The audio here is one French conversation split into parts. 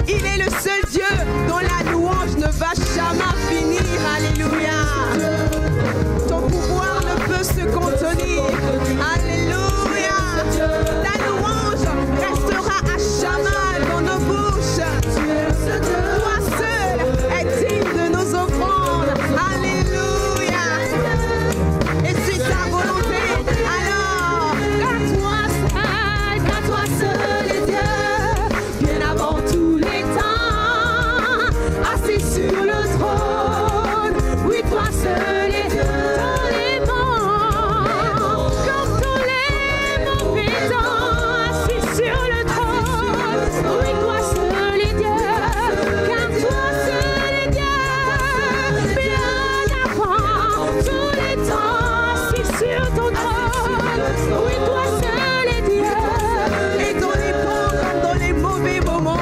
Il est le seul Dieu dont la louange ne va jamais finir. Alléluia. Ton pouvoir ne peut se contenir. Alléluia. Ta louange restera à jamais dans nos bouches. Toi seul es digne de nos offrandes. Alléluia. Et c'est ta volonté. Alors, car toi seul est Dieu, bien avant tous les temps, assis sur le trône. Oui, toi seul est Dieu, dans les bons, comme dans les mauvais temps, assis sur le trône. Oui, toi seul est Dieu, car toi seul est Dieu, bien avant tous les temps, assis sur ton trône. Oui, toi seul est Dieu. et dans les bons comme dans les mauvais moments,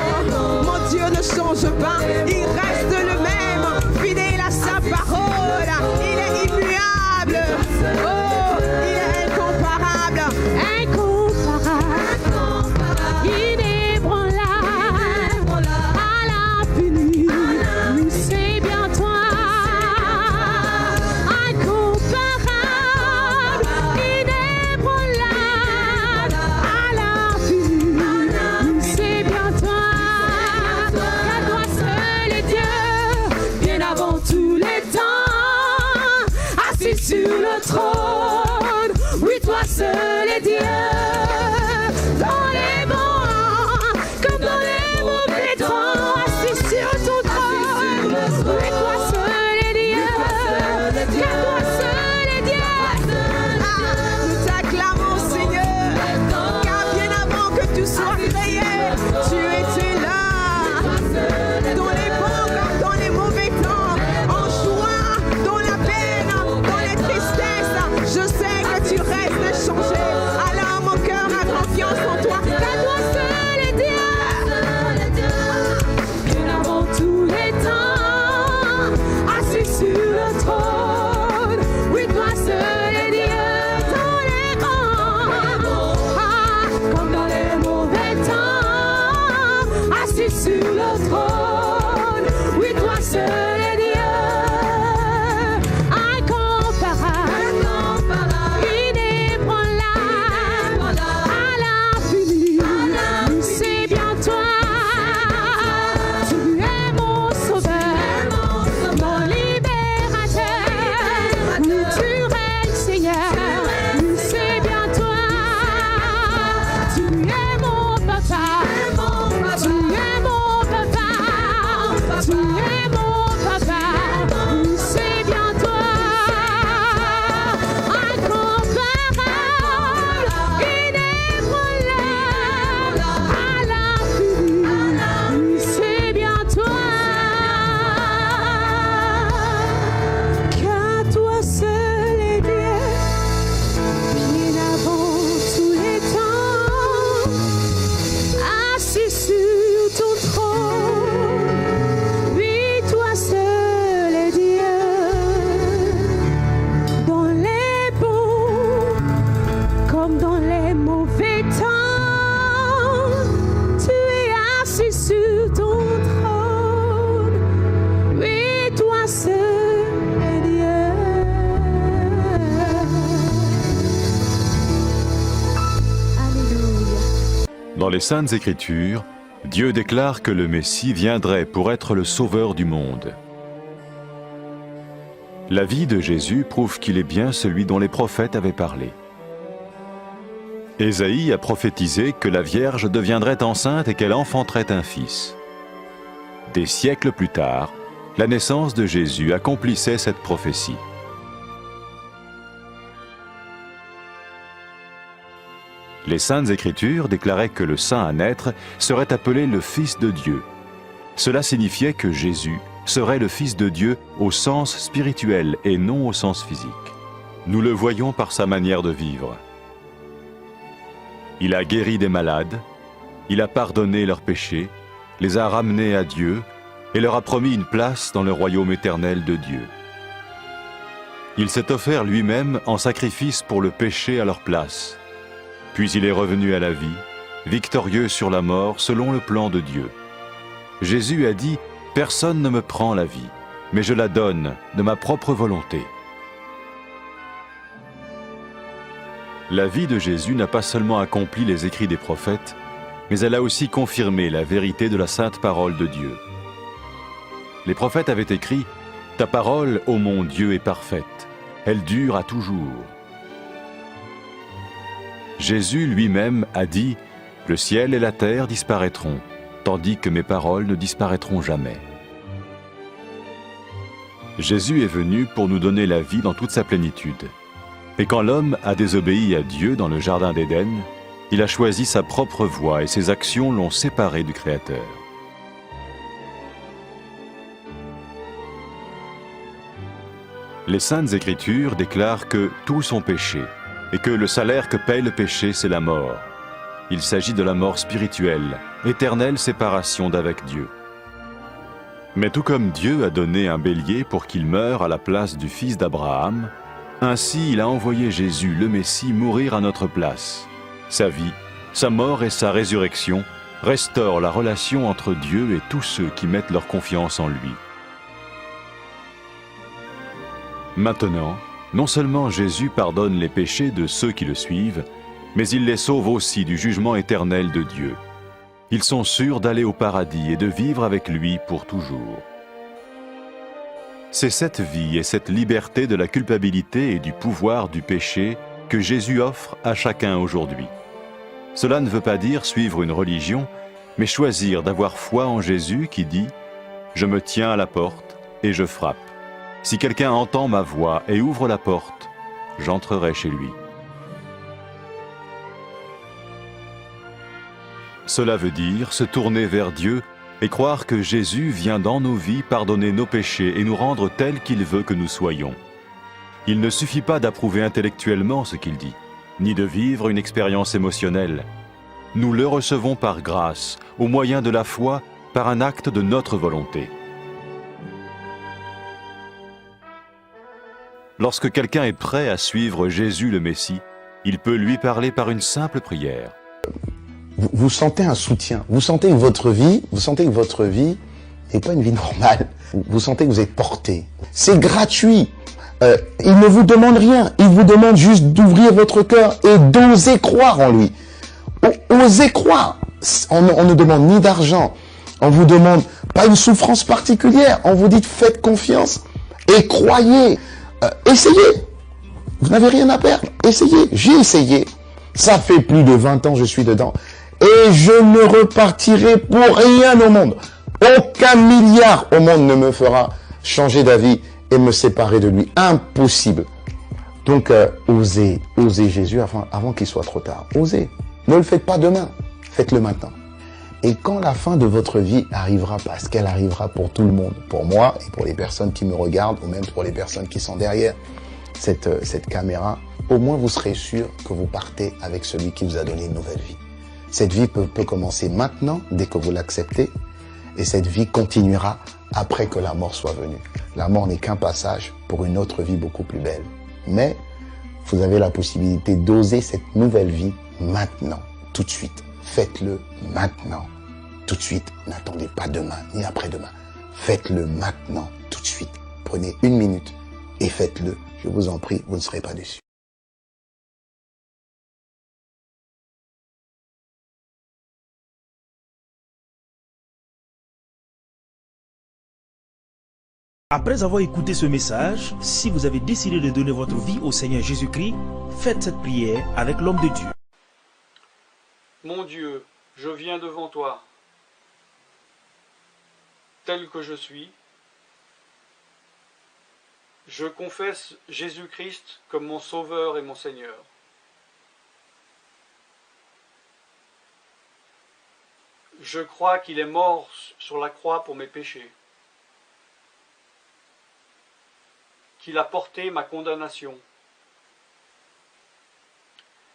mon Dieu ne change pas. Il reste le même, fidèle à sa parole. Il est immuable. Oh, il est incomparable. Incomparable, inébranlable, à l'infini, oui, c'est bien toi. Incomparable, inébranlable, à l'infini, oui, c'est bien toi. Car toi seul est Dieu, bien avant tous les temps, assis sur le trône. Oui, toi seul est Dieu, dans les bons comme dans les mauvais temps, assis sur ton trône. Oui, toi seul est Dieu, car toi seul est Dieu. Nous t'acclamons, Seigneur, car bien avant que tu sois créé, tu étais là. Dans les bons comme dans les mauvais temps, en joie, dans la peine, dans les tristesses, je sais que tu restes changé. Alors mon cœur a confiance en toi. Car toi seul est Dieu, bien avant tous les temps, assis sur le trône. Oui, toi seul est Dieu, dans les bons, comme dans les mauvais temps, assis sur le trône. Oui, toi seul est Dieu, incomparable, inébranlable, à l'infini, oui, c'est bien toi. Tu es mon sauveur, mon libérateur. Oui, tu règnes, Seigneur, oui, c'est bien toi. Tu es mon papa, tu es mon papa, tu es mon papa, oui, c'est bien toi. Incomparable, inébranlable, à l'infini, oui, c'est bien toi. Car toi seul est Dieu, bien avant tous les temps, assis sur ton trône. Oui, toi seul est Dieu, dans les bons comme dans les mauvais temps, tu es assis sur ton trône. Oui, toi seul est Dieu. Alléluia. Dans les Saintes Écritures, Dieu déclare que le Messie viendrait pour être le sauveur du monde. La vie de Jésus prouve qu'il est bien celui dont les prophètes avaient parlé. Ésaïe a prophétisé que la Vierge deviendrait enceinte et qu'elle enfanterait un fils. Des siècles plus tard, la naissance de Jésus accomplissait cette prophétie. Les Saintes Écritures déclaraient que le saint à naître serait appelé le Fils de Dieu. Cela signifiait que Jésus serait le Fils de Dieu au sens spirituel et non au sens physique. Nous le voyons par sa manière de vivre. Il a guéri des malades, il a pardonné leurs péchés, les a ramenés à Dieu et leur a promis une place dans le royaume éternel de Dieu. Il s'est offert lui-même en sacrifice pour le péché à leur place. Puis il est revenu à la vie, victorieux sur la mort selon le plan de Dieu. Jésus a dit « Personne ne me prend la vie, mais je la donne de ma propre volonté ». La vie de Jésus n'a pas seulement accompli les écrits des prophètes, mais elle a aussi confirmé la vérité de la sainte parole de Dieu. Les prophètes avaient écrit « Ta parole, ô mon Dieu, est parfaite, elle dure à toujours ». Jésus lui-même a dit « Le ciel et la terre disparaîtront, tandis que mes paroles ne disparaîtront jamais ». Jésus est venu pour nous donner la vie dans toute sa plénitude. Et quand l'homme a désobéi à Dieu dans le jardin d'Éden, il a choisi sa propre voie et ses actions l'ont séparé du Créateur. Les Saintes Écritures déclarent que tous sont péchés et que le salaire que paye le péché, c'est la mort. Il s'agit de la mort spirituelle, éternelle séparation d'avec Dieu. Mais tout comme Dieu a donné un bélier pour qu'il meure à la place du fils d'Abraham, ainsi il a envoyé Jésus, le Messie, mourir à notre place. Sa vie, sa mort et sa résurrection restaurent la relation entre Dieu et tous ceux qui mettent leur confiance en lui. Maintenant, non seulement Jésus pardonne les péchés de ceux qui le suivent, mais il les sauve aussi du jugement éternel de Dieu. Ils sont sûrs d'aller au paradis et de vivre avec lui pour toujours. C'est cette vie et cette liberté de la culpabilité et du pouvoir du péché que Jésus offre à chacun aujourd'hui. Cela ne veut pas dire suivre une religion, mais choisir d'avoir foi en Jésus qui dit « Je me tiens à la porte et je frappe. Si quelqu'un entend ma voix et ouvre la porte, j'entrerai chez lui. » Cela veut dire se tourner vers Dieu et croire que Jésus vient dans nos vies pardonner nos péchés et nous rendre tels qu'il veut que nous soyons. Il ne suffit pas d'approuver intellectuellement ce qu'il dit, ni de vivre une expérience émotionnelle. Nous le recevons par grâce, au moyen de la foi, par un acte de notre volonté. Lorsque quelqu'un est prêt à suivre Jésus le Messie, il peut lui parler par une simple prière. Vous sentez un soutien, vous sentez que votre vie n'est pas une vie normale. Vous sentez que vous êtes porté. C'est gratuit. Il ne vous demande rien. Il vous demande juste d'ouvrir votre cœur et d'oser croire en lui. Osez croire. On ne demande ni d'argent. On vous demande pas une souffrance particulière. On vous dit faites confiance et croyez. Essayez. Vous n'avez rien à perdre. Essayez. J'ai essayé. Ça fait plus de 20 ans que je suis dedans. Et je ne repartirai pour rien au monde. Aucun milliard au monde ne me fera changer d'avis et me séparer de lui. Impossible. Donc, osez Jésus avant qu'il soit trop tard. Osez. Ne le faites pas demain. Faites-le maintenant. Et quand la fin de votre vie arrivera, parce qu'elle arrivera pour tout le monde, pour moi et pour les personnes qui me regardent, ou même pour les personnes qui sont derrière cette caméra, au moins vous serez sûr que vous partez avec celui qui vous a donné une nouvelle vie. Cette vie peut commencer maintenant, dès que vous l'acceptez, et cette vie continuera après que la mort soit venue. La mort n'est qu'un passage pour une autre vie beaucoup plus belle. Mais vous avez la possibilité d'oser cette nouvelle vie maintenant, tout de suite. Faites-le maintenant, tout de suite. N'attendez pas demain, ni après-demain. Faites-le maintenant, tout de suite. Prenez 1 minute et faites-le. Je vous en prie, vous ne serez pas déçus. Après avoir écouté ce message, si vous avez décidé de donner votre vie au Seigneur Jésus-Christ, faites cette prière avec l'homme de Dieu. Mon Dieu, je viens devant toi, tel que je suis. Je confesse Jésus-Christ comme mon Sauveur et mon Seigneur. Je crois qu'il est mort sur la croix pour mes péchés, qu'il a porté ma condamnation.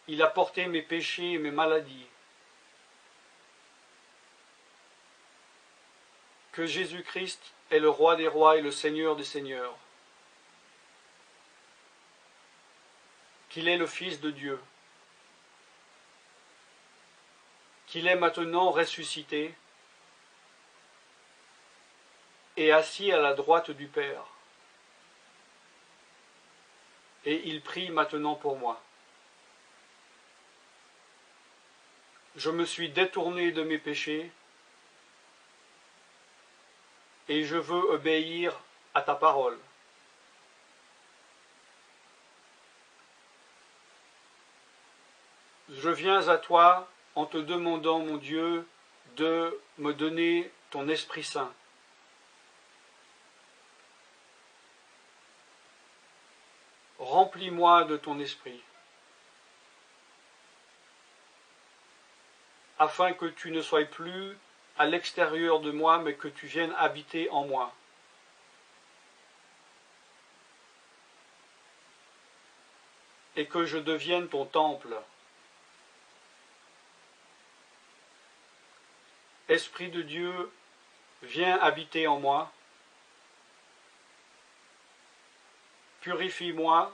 Il a porté mes péchés et mes maladies. Que Jésus-Christ est le Roi des rois et le Seigneur des seigneurs. Qu'il est le Fils de Dieu. Qu'il est maintenant ressuscité est assis à la droite du Père. Et il prie maintenant pour moi. Je me suis détourné de mes péchés et je veux obéir à ta parole. Je viens à toi en te demandant, mon Dieu, de me donner ton Esprit Saint. Remplis-moi de ton esprit, afin que tu ne sois plus à l'extérieur de moi, mais que tu viennes habiter en moi. Et que je devienne ton temple. Esprit de Dieu, viens habiter en moi. Purifie-moi,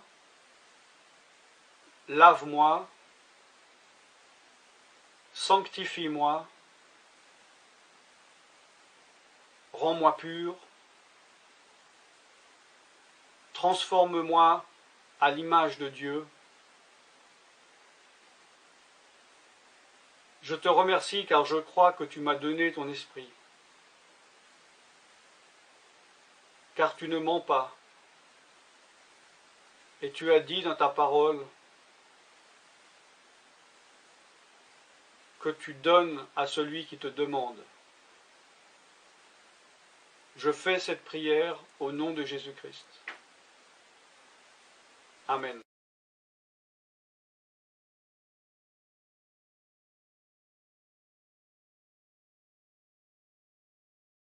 lave-moi, sanctifie-moi, rends-moi pur, transforme-moi à l'image de Dieu. Je te remercie car je crois que tu m'as donné ton esprit, car tu ne mens pas. Et tu as dit dans ta parole que tu donnes à celui qui te demande. Je fais cette prière au nom de Jésus-Christ. Amen.